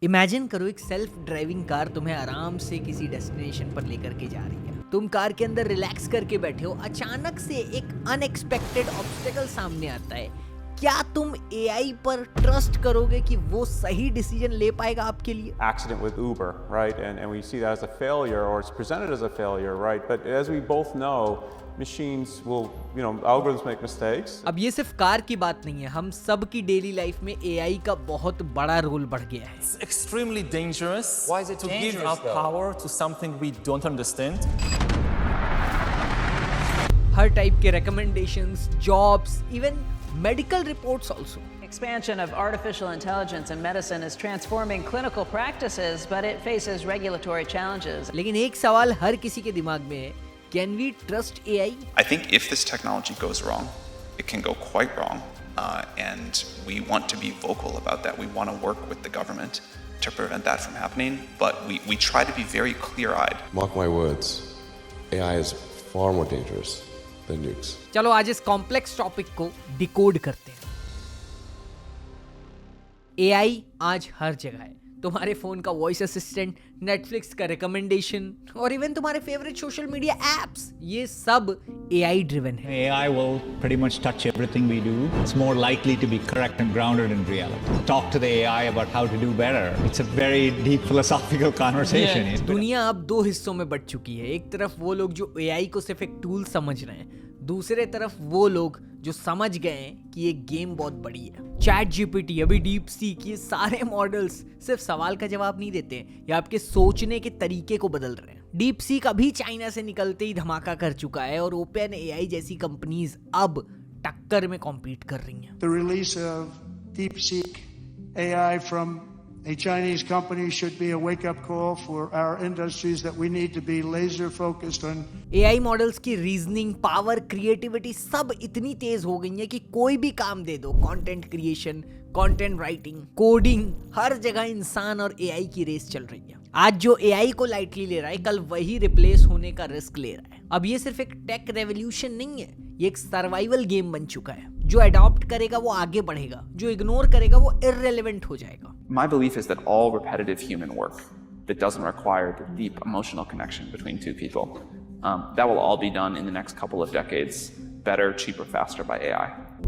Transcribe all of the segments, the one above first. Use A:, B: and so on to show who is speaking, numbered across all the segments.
A: Imagine करो एक self driving car तुम्हें आराम से किसी डेस्टिनेशन पर लेकर के जा रही है। तुम कार के अंदर रिलैक्स करके बैठे हो, अचानक से एक अनएक्सपेक्टेड ऑब्स्टेकल सामने आता है। क्या तुम एआई पर ट्रस्ट करोगे कि वो सही डिसीजन ले पाएगा आपके लिए?
B: Accident with Uber, right? And we see that as a failure, or it's presented as a failure, right? But as we both know, machines will, algorithms make mistakes.
A: अब ये सिर्फ कार की बात नहीं है, हम सब की डेली लाइफ में एआई का बहुत बड़ा रोल बढ़ गया है।
C: It's extremely dangerous.
D: Why is it
C: to
D: dangerous,
C: give our power to something we don't understand?
A: Her type के recommendations, jobs, even medical reports also.
E: Expansion of artificial intelligence in medicine is transforming clinical practices, but it faces regulatory challenges.
A: लेकिन एक सवाल हर किसी के दिमाग में है, can we trust AI?
F: I think if this technology goes wrong, it can go quite wrong, and we want to be vocal about that. We want to work with the government to prevent that from happening, but we try to be very clear-eyed.
G: Mark my words, AI is far more dangerous than nukes.
A: चलो आज इस complex topic को decode करते हैं। AI आज हर जगह है। तुम्हारे फोन का वॉइस असिस्टेंट, नेटफ्लिक्स का रिकमेंडेशन और इवन तुम्हारे फेवरेट सोशल मीडिया एप्स, ये सब AI ड्रिवन है।
H: AI will pretty much touch everything we do. It's more likely to be correct and grounded in reality. Talk to the AI about how to do better. It's a very deep philosophical conversation.
A: Yeah. दुनिया अब दो हिस्सों में but चुकी है। एक तरफ वो लोग जो AI को सिर्फ एक टूल समझ रहे हैं, दूसरे तरफ वो लोग जो समझ गए हैं कि ये गेम बहुत बड़ी है। चैट जीपीटी, अभी डीप सीक, ये सारे मॉडल्स सिर्फ सवाल का जवाब नहीं देते हैं, ये आपके सोचने के तरीके को बदल रहे हैं। डीप सीक अभी चाइना से निकलते ही धमाका कर चुका है और ओपन एआई जैसी कंपनीज अब टक्कर में कॉम्पीट कर रही हैं।
I: The release of DeepSeek AI from a Chinese company should be a wake-up call for our industries that we need to be laser focused on.
A: AI models की reasoning power, creativity सब इतनी तेज हो गई है कि कोई भी काम दे दो, content creation, content writing, coding, हर जगह इंसान और AI की रेस चल रही है। आज जो AI को लाइटली ले रहा है, कल वही रिप्लेस होने का रिस्क ले रहा है। अब ये सिर्फ एक टेक रेवोल्यूशन नहीं है, ये एक सर्वाइवल गेम बन चुका है। जो अडॉप्ट करेगा वो आगे बढ़ेगा, जो इग्नोर करेगा वो इररिलेवेंट हो जाएगा।
F: My belief is that all repetitive human work that doesn't require the deep emotional connection between two people, that will all be done in the next couple of decades, better, cheaper, faster by AI.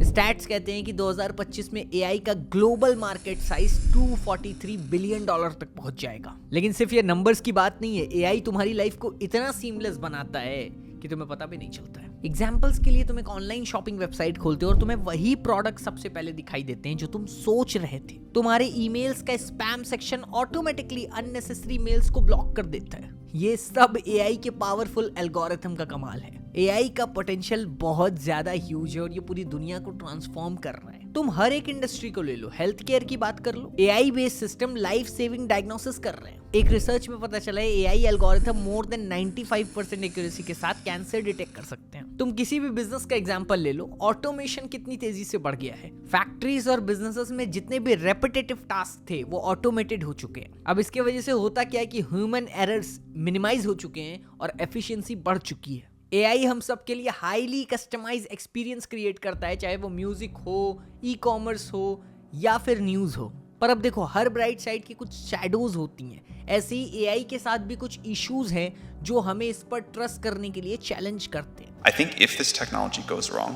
A: Stats कहते हैं कि 2025 में AI का global market size $243 billion तक पहुंच जाएगा। लेकिन सिर्फ ये नंबर्स की बात नहीं है, AI तुम्हारी लाइफ को इतना सीमलेस बनाता है कि तुम्हें पता भी नहीं चलता है। एग्जाम्पल्स के लिए तुम एक ऑनलाइन शॉपिंग वेबसाइट खोलते हो और तुम्हें वही प्रोडक्ट सबसे पहले दिखाई देते हैं जो तुम सोच रहे थे। तुम्हारे ईमेल्स का spam section automatically unnecessary mails को ब्लॉक कर देता है। ये सब AI के पावरफुल एल्गोरिथम का कमाल है। AI का पोटेंशियल बहुत ज्यादा ह्यूज है और ये पूरी दुनिया को ट्रांसफॉर्म कर रहा है। तुम हर एक इंडस्ट्री को ले लो, हेल्थ केयर की बात कर लो, AI based system life saving diagnosis कर रहे हैं। एक रिसर्च में पता चला है AI algorithm more than 95% accuracy के साथ कैंसर डिटेक्ट कर सकते हैं। तुम किसी भी बिजनेस का एग्जांपल ले लो, ऑटोमेशन कितनी तेजी से बढ़ गया है। फैक्ट्रीज और बिजनेसेस में जितने भी रेपिटेटिव टास्क थे वो ऑटोमेटेड हो चुके हैं। अब इसके वजह से होता क्या है कि ह्यूमन एरर्स मिनिमाइज हो चुके हैं और एफिशिएंसी बढ़ चुकी है। AI हम सब के लिए हाईली कस्टमाइज एक्सपीरियंस क्रिएट करता है, चाहे वो म्यूजिक हो, ई कॉमर्स हो या फिर न्यूज हो। पर अब देखो, हर ब्राइट साइड की कुछ शैडोज होती हैं। ऐसे ही AI के साथ भी कुछ इश्यूज हैं जो हमें इस पर ट्रस्ट करने के लिए चैलेंज करते हैं।
F: I think if this technology goes wrong,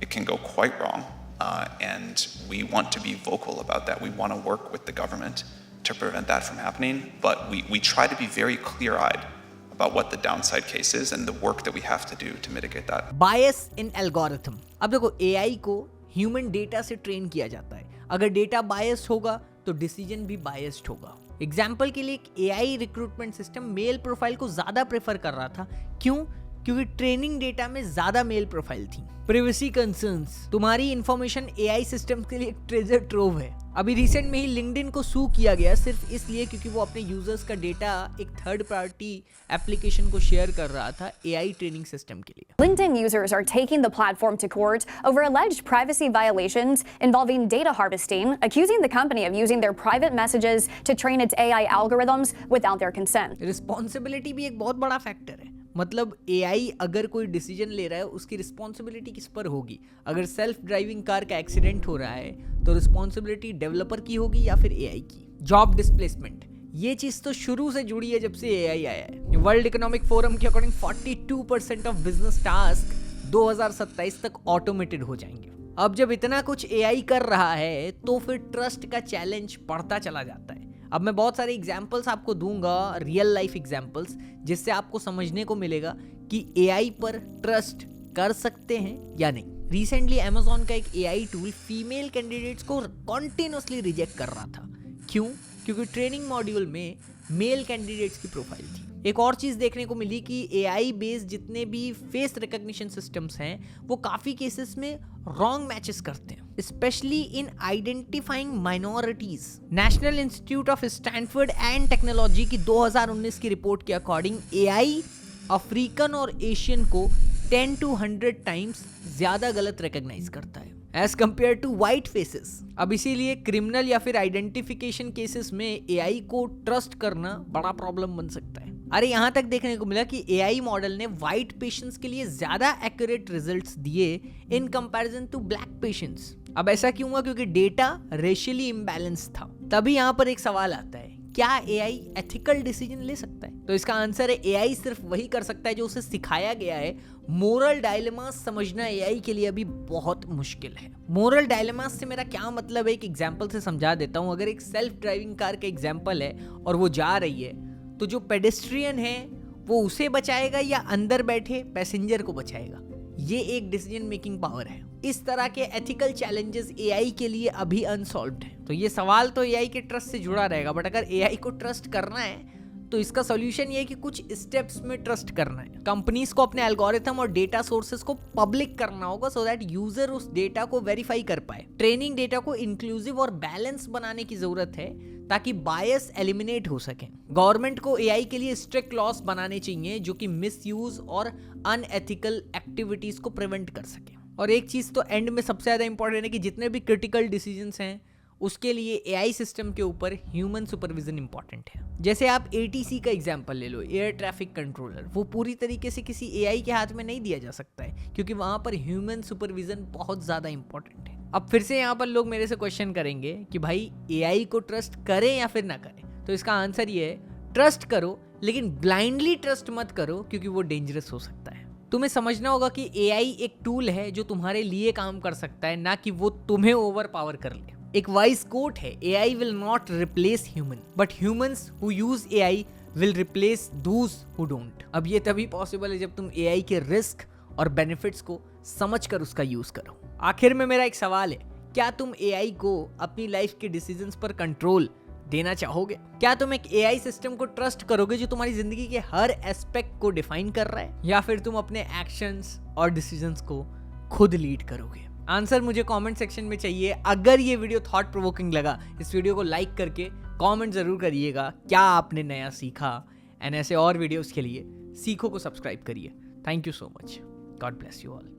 F: it can go quite wrong, and we want to be vocal about that. We want to work with the government to prevent that from happening, but we try to be very clear-eyed about what the downside case is and the work that we have to do to mitigate that.
A: Bias in algorithm. अब देखो, AI को human data से train किया जाता है। अगर data biased होगा तो डिसीजन भी बायस्ड होगा। एग्जाम्पल के लिए एक AI recruitment system male profile को ज्यादा प्रेफर कर रहा था। क्यों? क्योंकि ट्रेनिंग डेटा में ज्यादा मेल प्रोफाइल थी। प्राइवेसी कंसर्न्स, तुम्हारी इंफॉर्मेशन AI सिस्टम के लिए एक ट्रेजर ट्रोव है। अभी रिसेंट में ही लिंक्डइन को सू किया गया सिर्फ इसलिए क्योंकि वो अपने यूजर्स का डेटा एक थर्ड पार्टी एप्लीकेशन को शेयर कर रहा था AI ट्रेनिंग सिस्टम के लिए।
J: LinkedIn users are taking the platform to court over alleged privacy violations involving data harvesting, accusing the company of using their private messages to train its AI algorithms without their consent.
A: Responsibility भी एक बहुत बड़ा factor है। मतलब AI अगर कोई decision ले रहा है उसकी रिस्पॉन्सिबिलिटी किस पर होगी? अगर सेल्फ ड्राइविंग कार का एक्सीडेंट हो रहा है तो रिस्पॉन्सिबिलिटी डेवलपर की होगी या फिर एआई की? जॉब डिस्प्लेसमेंट, ये चीज तो शुरू से जुड़ी है जब से एआई आया है। वर्ल्ड इकोनॉमिक फोरम के अकॉर्डिंग 42% ऑफ बिजनेस टास्क 2027 तक ऑटोमेटेड हो जाएंगे। अब जब इतना कुछ एआई कर रहा है तो फिर ट्रस्ट का चैलेंज बढ़ता चला जाता है। अब मैं बहुत सारे एग्जाम्पल्स आपको दूंगा, रियल लाइफ एग्जाम्पल्स, जिससे आपको समझने को मिलेगा कि एआई पर ट्रस्ट कर सकते हैं या नहीं। रिसेंटली अमेजॉन का एक एआई टूल फीमेल कैंडिडेट्स को कॉन्टिन्यूसली रिजेक्ट कर रहा था। क्यों? क्योंकि ट्रेनिंग मॉड्यूल में मेल कैंडिडेट्स की प्रोफाइल थी। एक और चीज देखने को मिली कि एआई बेस्ड जितने भी फेस रिकॉग्निशन सिस्टम्स हैं वो काफी केसेस में रॉन्ग मैचेस करते हैं, specially in identifying minorities. National institute of Stanford and technology की 2019 की रिपोर्ट के अकॉर्डिंग एआई अफ्रीकन और एशियन को 10 to 100 टाइम्स ज्यादा गलत रिकॉग्नाइज करता है as compare to white faces. अब इसीलिए क्रिमिनल या फिर आइडेंटिफिकेशन केसेस में एआई को ट्रस्ट करना बड़ा प्रॉब्लम बन सकता है। अरे यहां तक देखने को मिला कि एआई मॉडल ने व्हाइट पेशेंट्स के लिए ज्यादा एक्यूरेट रिजल्ट्स दिए in comparison to black patients. अब ऐसा क्यों हुआ? क्योंकि डेटा रेशियली इम्बैलेंस था। तभी यहां पर एक सवाल आता है, क्या एआई एथिकल डिसीजन ले सकता है? तो इसका आंसर है एआई सिर्फ वही कर सकता है जो उसे सिखाया गया है। मोरल डायलेमा समझना एआई के लिए अभी बहुत मुश्किल है। मोरल डायलेमा से मेरा क्या मतलब है, एक एग्जांपल से समझा देता हूं। अगर एक सेल्फ ड्राइविंग कार का एग्जांपल है और वो जा रही है तो जो पेडेस्ट्रियन है वो उसे बचाएगा या अंदर बैठे पैसेंजर को बचाएगा? ये एक डिसीजन मेकिंग पावर है। इस तरह के एथिकल चैलेंजेस एआई के लिए अभी अनसॉल्व्ड है। तो ये सवाल तो एआई के ट्रस्ट से जुड़ा रहेगा, बट अगर एआई को ट्रस्ट करना है तो इसका सॉल्यूशन ये है कि कुछ स्टेप्स में ट्रस्ट करना है। कंपनीज को अपने एल्गोरिथम और डेटा सोर्सेज को पब्लिक करना होगा सो दैट यूजर उस डेटा को वेरीफाई कर पाए। ट्रेनिंग डेटा को इंक्लूसिव और बैलेंस बनाने की जरूरत है ताकि बायस एलिमिनेट हो सके। गवर्नमेंट को एआई के लिए स्ट्रिक्ट लॉस बनाने चाहिए जो कि मिसयूज और अनएथिकल एक्टिविटीज को प्रिवेंट कर सके। और एक चीज तो एंड में सबसे ज्यादा इंपॉर्टेंट है कि जितने भी क्रिटिकल डिसीजंस हैं उसके लिए एआई सिस्टम के ऊपर ह्यूमन सुपरविजन इंपॉर्टेंट है। जैसे आप एटीसी का एग्जांपल ले लो, एयर ट्रैफिक कंट्रोलर, वो पूरी तरीके से किसी एआई के हाथ में नहीं दिया जा सकता है क्योंकि वहां पर ह्यूमन सुपरविजन बहुत ज्यादा इंपॉर्टेंट है। अब फिर से यहाँ पर लोग मेरे से क्वेश्चन करेंगे कि भाई एआई को ट्रस्ट करें या फिर ना करें? तो इसका आंसर ये है, ट्रस्ट करो लेकिन ब्लाइंडली ट्रस्ट मत करो क्योंकि वो डेंजरस हो सकता है। तुम्हें समझना होगा कि एआई एक टूल है जो तुम्हारे लिए काम कर सकता है, ना कि वो तुम्हें ओवर पावर कर ले। एक वाइज कोट है, AI will not replace human but humans who use AI will replace those who don't. अब ये तभी पॉसिबल है जब तुम एआई के रिस्क और बेनिफिट्स को समझकर उसका यूज करो। आखिर में मेरा एक सवाल है, क्या तुम एआई को अपनी लाइफ के डिसीजंस पर कंट्रोल देना चाहोगे? क्या तुम एक एआई सिस्टम को ट्रस्ट करोगे जो तुम्हारी जिंदगी के हर एस्पेक्ट को डिफाइन कर रहा है, या फिर तुम अपने एक्शंस और डिसीजंस को खुद लीड करोगे? आंसर मुझे कमेंट सेक्शन में चाहिए। अगर ये वीडियो थॉट प्रोवोकिंग लगा, इस वीडियो को लाइक करके कमेंट जरूर करिएगा क्या आपने नया सीखा। एंड ऐसे और वीडियोस के लिए सीखो को सब्सक्राइब करिए। Thank you so much. God bless you all.